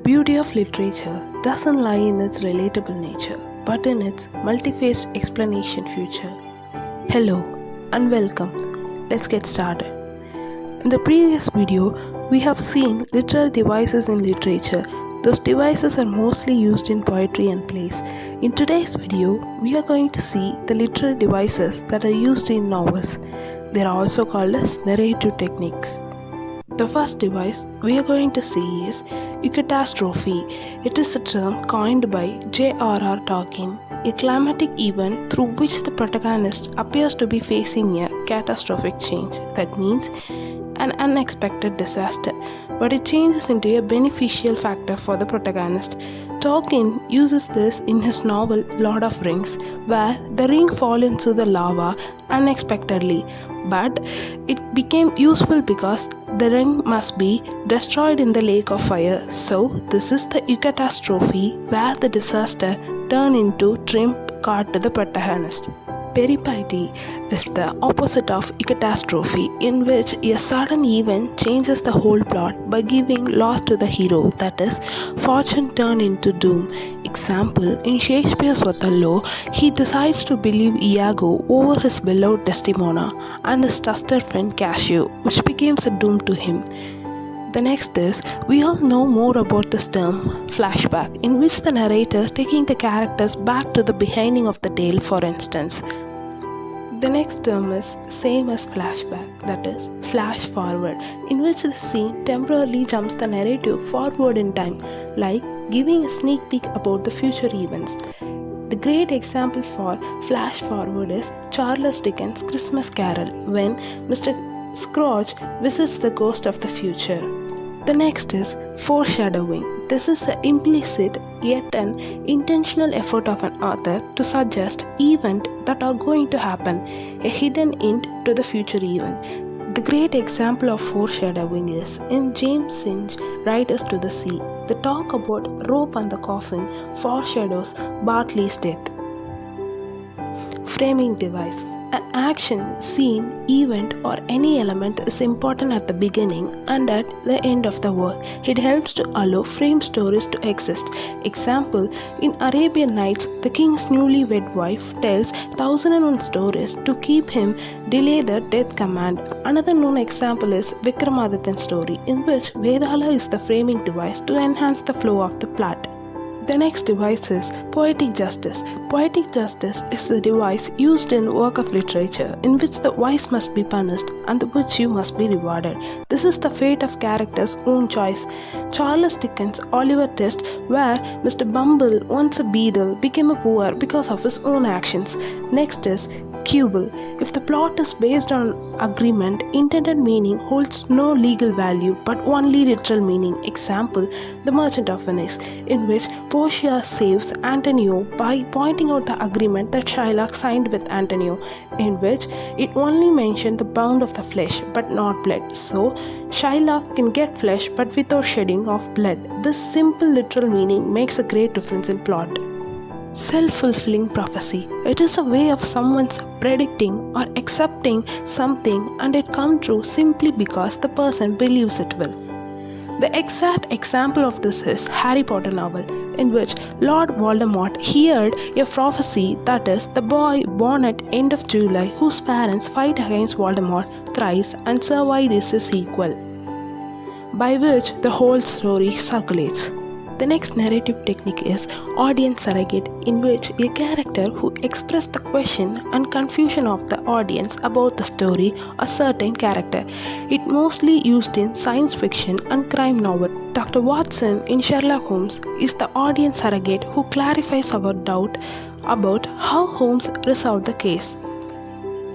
beauty of literature doesn't lie in its relatable nature, but in its multi-faced explanation future. Hello and welcome. Let's get started. In the previous video, we have seen literary devices in literature. Those devices are mostly used in poetry and plays. In today's video, we are going to see the literary devices that are used in novels. They are also called as narrative techniques. The first device we are going to see is Eucatastrope. It is a term coined by J.R.R. Tolkien, a climatic event through which the protagonist appears to be facing a catastrophic change. That means an unexpected disaster, but it changes into a beneficial factor for the protagonist. Tolkien uses this in his novel Lord of Rings, where the ring falls into the lava unexpectedly, but it became useful because the ring must be destroyed in the lake of fire. So this is the Eucatastrope, where the disaster turned into triumph card to the protagonist. Peripety is the opposite of Eucatastrope, in which a sudden event changes the whole plot by giving loss to the hero, that is, fortune turned into doom. Example, in Shakespeare's Othello, he decides to believe Iago over his beloved Desdemona and his trusted friend Cassio, which becomes a doom to him. The next is, we all know more about this term, flashback, in which the narrator taking the characters back to the beginning of the tale, for instance. The next term is same as flashback, that is, flash forward, in which the scene temporarily jumps the narrative forward in time, like giving a sneak peek about the future events. The great example for flash forward is Charles Dickens' Christmas Carol, when Mr. Scrooge visits the ghost of the future. The next is foreshadowing. This is an implicit yet an intentional effort of an author to suggest events that are going to happen, a hidden hint to the future event. The great example of foreshadowing is in James Synge's Riders to the Sea. The talk about rope and the coffin foreshadows Bartley's death. Framing device. An action, scene, event, or any element is important at the beginning and at the end of the work. It helps to allow frame stories to exist. Example, in Arabian Nights, the king's newlywed wife tells 1001 stories to keep him delay the death command. Another known example is Vikramadityan's story, in which Vedala is the framing device to enhance the flow of the plot. The next device is poetic justice. Poetic justice is the device used in work of literature in which the wise must be punished and the virtue must be rewarded. This is the fate of character's own choice. Charles Dickens' Oliver Twist, where Mr. Bumble, once a beadle, became a poor because of his own actions. Next is Quibble. If the plot is based on agreement, intended meaning holds no legal value but only literal meaning. Example, The Merchant of Venice, in which Portia saves Antonio by pointing out the agreement that Shylock signed with Antonio, in which it only mentioned the bound of the flesh but not blood. So, Shylock can get flesh but without shedding of blood. This simple literal meaning makes a great difference in plot. Self-fulfilling prophecy. It is a way of someone's predicting or accepting something and it come true simply because the person believes it will. The exact example of this is Harry Potter novel, in which Lord Voldemort heard a prophecy, that is, the boy born at end of July whose parents fight against Voldemort thrice and survived is his sequel, by which the whole story circulates. The next narrative technique is audience surrogate, in which a character who expresses the question and confusion of the audience about the story or certain character. It mostly used in science fiction and crime novel. Dr. Watson in Sherlock Holmes is the audience surrogate who clarifies our doubt about how Holmes resolved the case.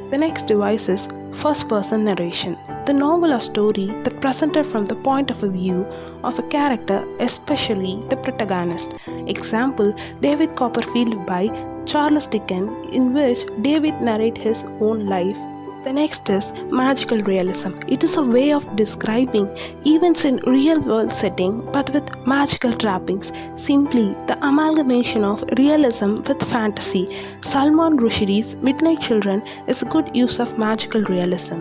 The next device is first-person narration. The novel or story that presented from the point of view of a character, especially the protagonist. Example, David Copperfield by Charles Dickens, in which David narrates his own life. The next is magical realism. It is a way of describing events in real-world setting but with magical trappings. Simply the amalgamation of realism with fantasy. Salman Rushdie's Midnight Children is a good use of magical realism.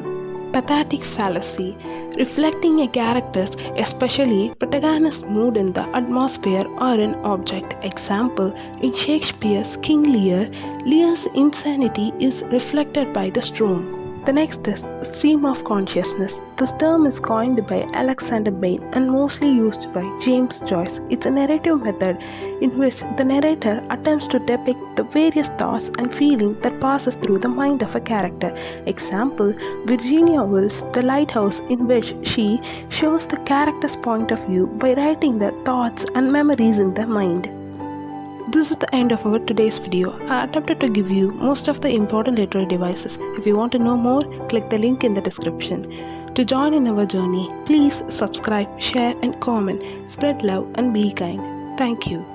Pathetic fallacy, reflecting a character's, especially protagonist's mood in the atmosphere or an object. Example, in Shakespeare's King Lear, Lear's insanity is reflected by the storm. The next is stream of consciousness. This term is coined by Alexander Bain and mostly used by James Joyce. It's a narrative method in which the narrator attempts to depict the various thoughts and feelings that passes through the mind of a character. Example, Virginia Woolf's The Lighthouse, in which she shows the character's point of view by writing their thoughts and memories in their mind. This is the end of our today's video. I attempted to give you most of the important literary devices. If you want to know more, click the link in the description. To join in our journey, please subscribe, share and comment. Spread love and be kind. Thank you.